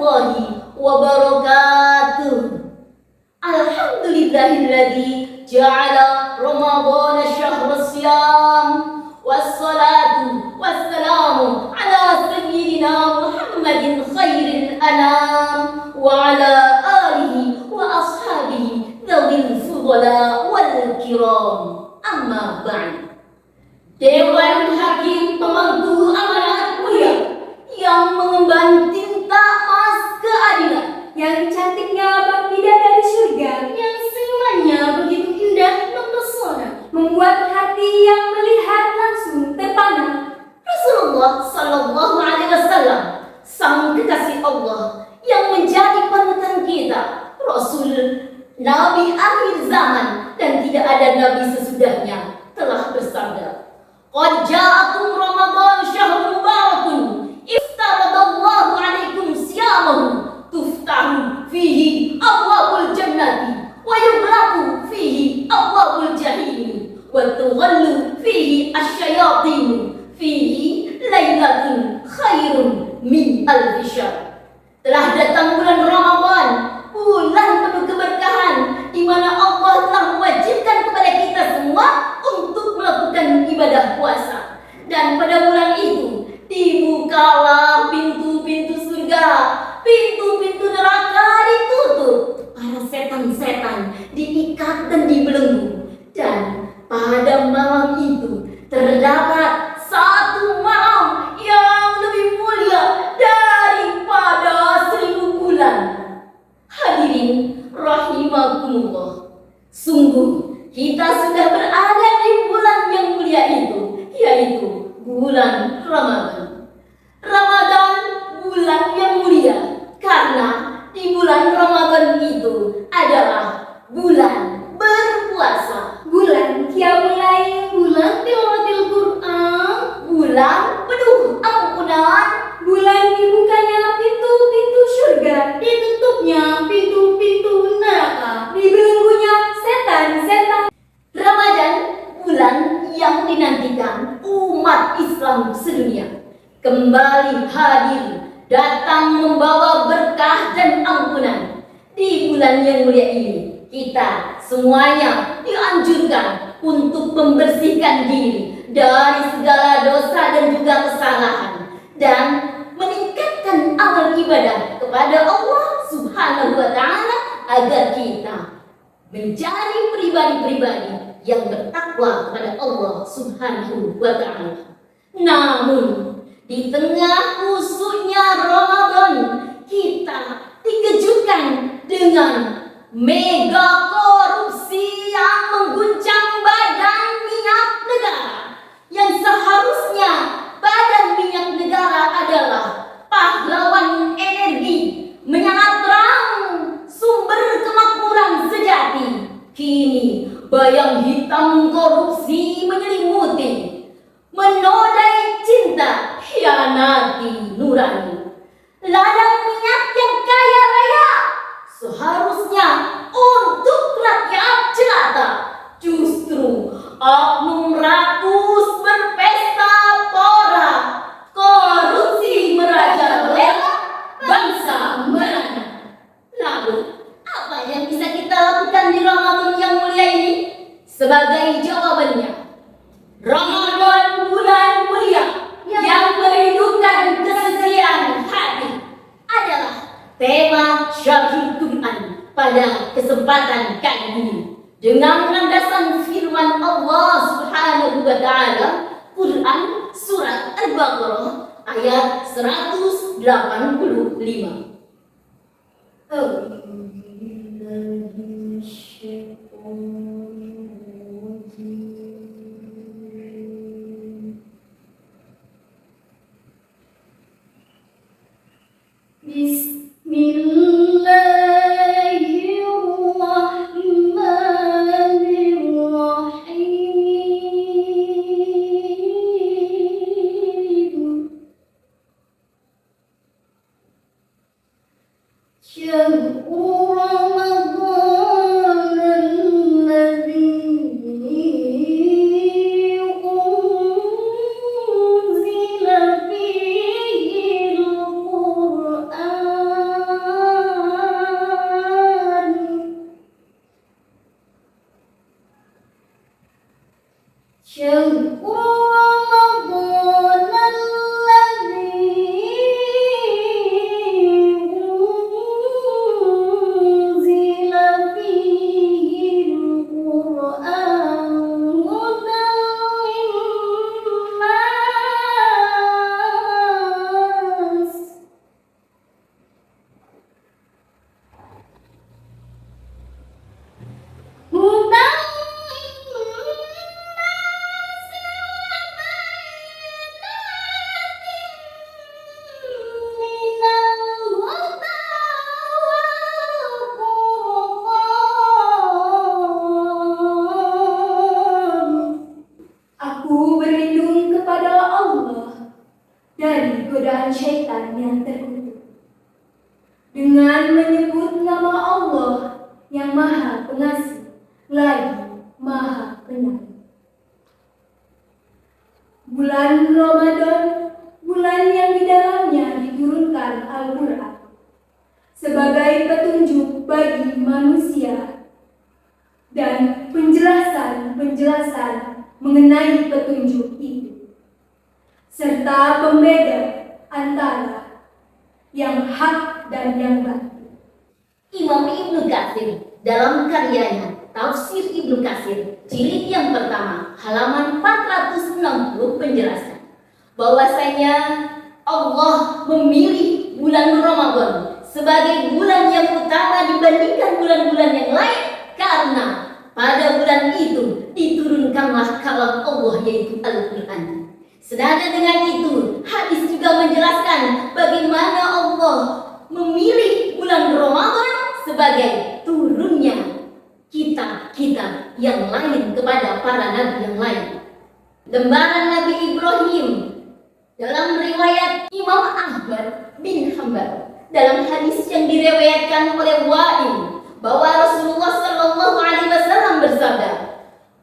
warahmatullahi wabarakatuh. Alhamdulillahilladzi ja'ala Ramadhana syahra siyam, wassalatu wassalamu ala sayyidina Muhammadin khairil anam wa ala alihi wa ashabihi dzawil fudala wal kiram. Amma ba'd. Dewan Hakim pemangku amanat mulia yang mengemban tinta emas keadilan, yang cantiknya bak bidadari surga, yang senyumannya begitu indah mempesona, membuat hati yang melihat langsung terpana. Rasulullah Sallallahu Alaihi Wasallam, sang kekasih Allah yang menjadi panutan kita, Rasul, Nabi akhir zaman dan tidak ada nabi sesudahnya, telah bersabda, "Qad ja'akum Ramadan syahrun mubarakun, iftaradallahu 'alaikum siyamahu, tuftahu fihi abwabul jannati wa yughlaqu fihi abwabul jahim wa tughallu fihi asyayatin, fihi lailatun khairun min alfi syahr." Telah datang bulan Ramadan, bulan penuh keberkahan, di mana Allah telah mewajibkan kepada kita semua untuk melakukan ibadah puasa. Dan pada bulan itu dibukalah pintu-pintu surga, pintu-pintu neraka ditutup, para setan-setan diikat dan dibelenggu. Dan pada malam itu terdapat satu malam yang lebih mulia daripada 1000 bulan. Hadirin rahimakumullah, sungguh kita sudah berada di bulan yang mulia itu, yaitu bulan Ramadan. Ramadan bulan yang mulia karena di bulan Ramadan itu adalah bulan berpuasa, Bulan qiyamul lail, bulan tilawatil Quran, bulan penuh ampunan, bulan dibukanya pintu-pintu surga, ditutupnya pintu-pintu neraka. dibelenggunya setan-setan. Ramadan bulan yang dinantikan umat Islam sedunia, kembali hadir datang membawa berkah dan ampunan. Di bulan yang mulia ini kita semuanya dianjurkan untuk membersihkan diri dari segala dosa dan juga kesalahan, dan meningkatkan amal ibadah kepada Allah Subhanahu wa Ta'ala, agar kita menjadi pribadi-pribadi yang bertakwa kepada Allah Subhanahu wa Ta'ala. Namun di tengah khususnya Ramadan, kita dikejutkan dengan mega korupsi yang mengguncang badan minyak negara, yang seharusnya badan minyak negara adalah pahlawan energi, menyala terang sumber kemakmuran sejati. Kini bayang hitam korupsi menyelimuti, menodai cinta, hianati nurani. Ladang minyak yang kaya raya seharusnya untuk rakyat jelata, justru oknum rakus berpesta pora, korupsi merajalela, bangsa merana. Lalu apa yang bisa kita lakukan di Ramadan yang mulia ini? Sebagai jawabannya, Ramadan bulan mulia yang merindukan kesucian hati adalah tema Syarhul Quran pada kesempatan kali ini, dengan landasan firman Allah Subhanahu wa Ta'ala, Quran surat Al-Baqarah ayat 185. dengan menyebut nama Allah yang Maha Pengasih lagi Maha Penyayang. Bulan Ramadan, bulan yang di dalamnya diturunkan Al-Quran sebagai petunjuk bagi manusia dan penjelasan-penjelasan mengenai petunjuk itu, serta pembeda antara yang hak dan yang batil. Imam Ibnu Katsir dalam karyanya Tafsir Ibnu Katsir jilid yang pertama halaman 460 menjelaskan bahwasanya Allah memilih bulan Ramadan sebagai bulan yang utama dibandingkan bulan-bulan yang lain karena pada bulan itu diturunkanlah kalam Allah yaitu Al-Quran. Senada dengan itu, hadis juga menjelaskan bagaimana Allah memilih bulan Ramadan sebagai turunnya kitab-kitab yang lain kepada para nabi yang lain. Lembaran Nabi Ibrahim dalam riwayat Imam Ahmad bin Hanbal dalam hadis yang diriwayatkan oleh Wa'il bahwa Rasulullah Shallallahu Alaihi Wasallam bersabda,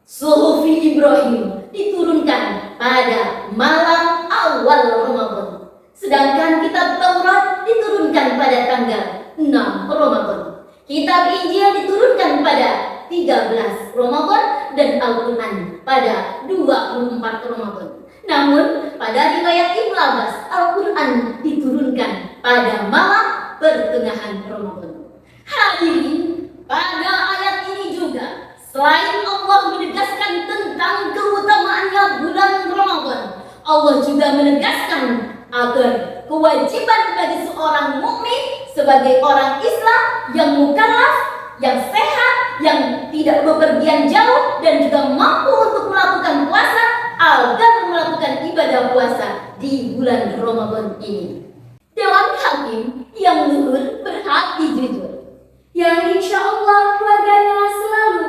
Suhufi Ibrahim diturunkan pada malam awal Ramadan, sedangkan kitab Taurat diturunkan pada tanggal 6 Ramadan. Kitab Injil diturunkan pada 13 Ramadan dan Al-Quran pada 24 Ramadan. Namun pada riwayat Ibnu Abbas, Al-Quran diturunkan pada malam pertengahan Ramadan. Hadirin, pada ayat ini juga selain Allah menegaskan tentang keutamaannya bulan Ramadan, Allah juga menegaskan agar kewajiban bagi seorang mukmin sebagai orang Islam yang mukallaf, yang sehat, yang tidak bepergian jauh dan juga mampu untuk melakukan puasa agar melakukan ibadah puasa di bulan Ramadan ini. Dewan Hakim yang luhur berhati jujur, yang insya Allah keluarganya selalu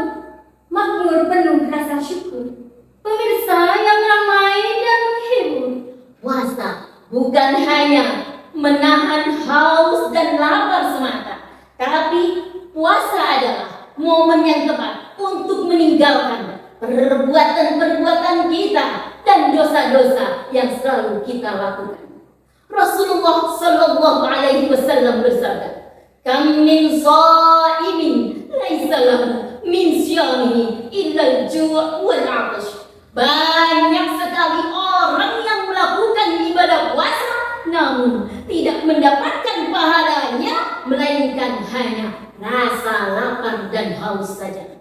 makmur penuh rasa syukur, pemirsa yang ramai dan menghibur. Puasa bukan hanya menahan haus dan lapar semata, tapi puasa adalah momen yang tepat untuk meninggalkan perbuatan-perbuatan kita dan dosa-dosa yang selalu kita lakukan. Rasulullah Shallallahu Alaihi Wasallam bersabda, "Kam min shaimin laisa lahu min syiyamihi illa al-ju' wal 'atash." Banyak sekali orang yang melakukan ibadah puasa namun tidak mendapatkan pahalanya melainkan hanya rasa lapar dan haus saja.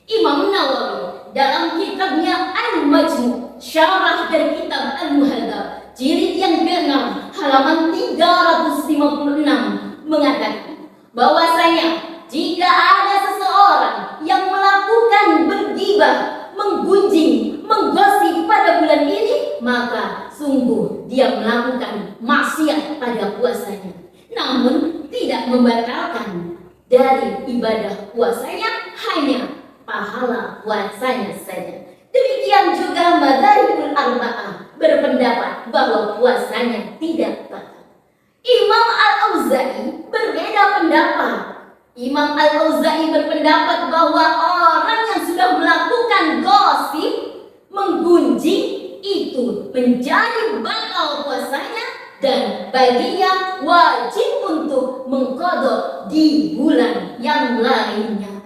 Imam Nawawi dalam kitabnya Al-Majmu' syarah dari kitab Al-Muhadzab jilid yang ke-6 halaman 356 mengatakan bahwasanya jika ada seseorang yang melakukan bergibah, menggunjing, menggosip pada bulan ini, maka sungguh dia melakukan maksiat pada puasanya, namun tidak membatalkan dari ibadah puasanya, hanya pahala puasanya saja. Demikian juga Madzhabul Arba'ah berpendapat bahwa puasanya tidak batal. Imam Al-Auza'i berbeda pendapat. Imam Al-Auza'i berpendapat bahwa orang yang sudah melakukan gosip, menggunjing, itu menjadi batal puasanya dan baginya wajib untuk mengqadha di bulan yang lainnya.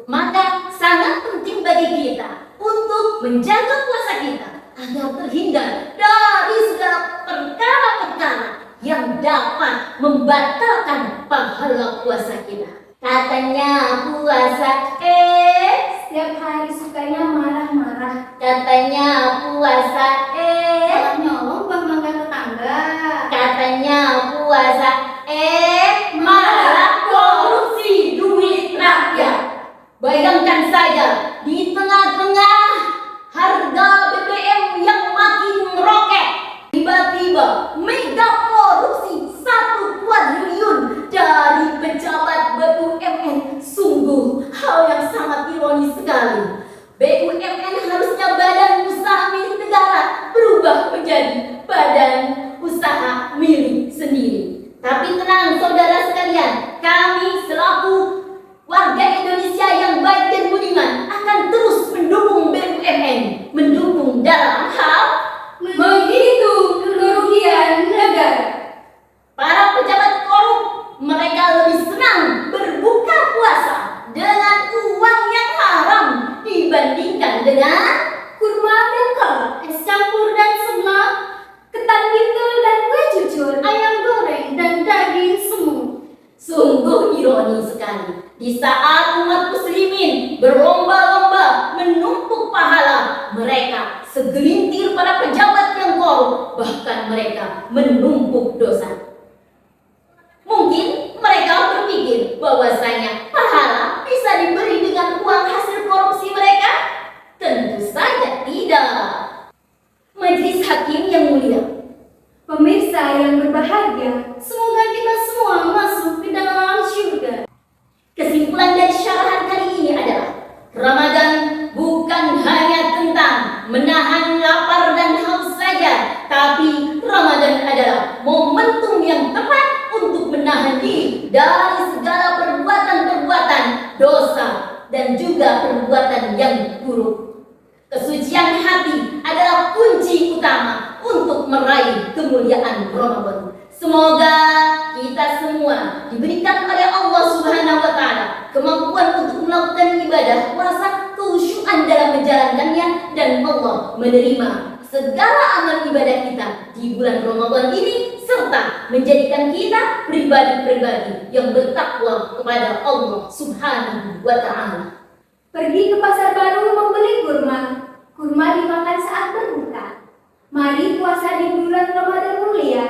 Maka sangat penting bagi kita untuk menjaga puasa kita agar terhindar dari segala perkara-perkara yang dapat membatalkan pahala puasa kita. Katanya puasa Setiap hari sukanya marah-marah. katanya puasa Malah nyolong bang mangga tetangga. katanya puasa malah korupsi duit rakyat. Bayangkan saja di tengah-tengah harga BBM yang makin meroket, tiba-tiba mega korupsi 1 kuadriliun dari pejabat BUMN. Sungguh hal yang sangat ironis sekali. BUMN harusnya badan usaha milik negara berubah menjadi badan usaha milik sendiri. Tapi Tapi tenang saudara sekalian, kami selaku warga Indonesia yang baik dan budiman akan terus mendukung BUMN, mendukung dalam hal menghitung kerugian negara. para pejabat korup. Mereka lebih senang berbuka puasa dengan uang yang haram dibandingkan dengan Kurma dan kolak, es campur dan seblak, ketan pintul dan kue cucur, ayam goreng dan daging semut. Sungguh ironi sekali. Di saat umat muslimin berlomba-lomba menumpuk pahala, mereka segelintir para pejabat yang korup, bahkan mereka menumpuk dosa. Mungkin mereka berpikir bahwasanya pahala bisa diberi dengan uang hasil korupsi mereka? Tentu saja tidak. Majelis hakim yang mulia, Pemirsa yang berbahagia, semoga kita semua masuk ke dalam surga. kesimpulan dari syarahan kali ini adalah Ramadan bukan hanya tentang menahan lapar dan haus saja, tapi Ramadan adalah momentum yang tepat untuk menahan diri dari segala perbuatan-perbuatan dosa dan juga perbuatan yang buruk. Kesucian hati adalah kunci utama untuk meraih kemuliaan Ramadan. Semoga kita semua diberikan oleh Allah Subhanahu wa Ta'ala kemampuan untuk melakukan ibadah, rasa kekhusyuan dalam menjalankannya, dan Allah menerima segala amal ibadah kita di bulan Ramadan ini, serta menjadikan kita pribadi-pribadi yang bertakwa kepada Allah Subhanahu wa Ta'ala. Pergi ke pasar baru membeli kurma. Kurma dimakan saat berbuka. Mari puasa di bulan Ramadan mulia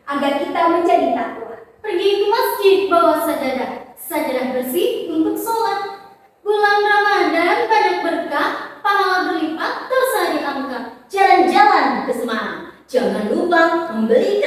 agar kita menjadi takwa. Pergi ke masjid bawa sajadah, sajadah bersih untuk sholat. Bulan Ramadan banyak berkah, pahala berlipat, dosa diangkat. Jalan-jalan ke Semarang, jangan lupa membeli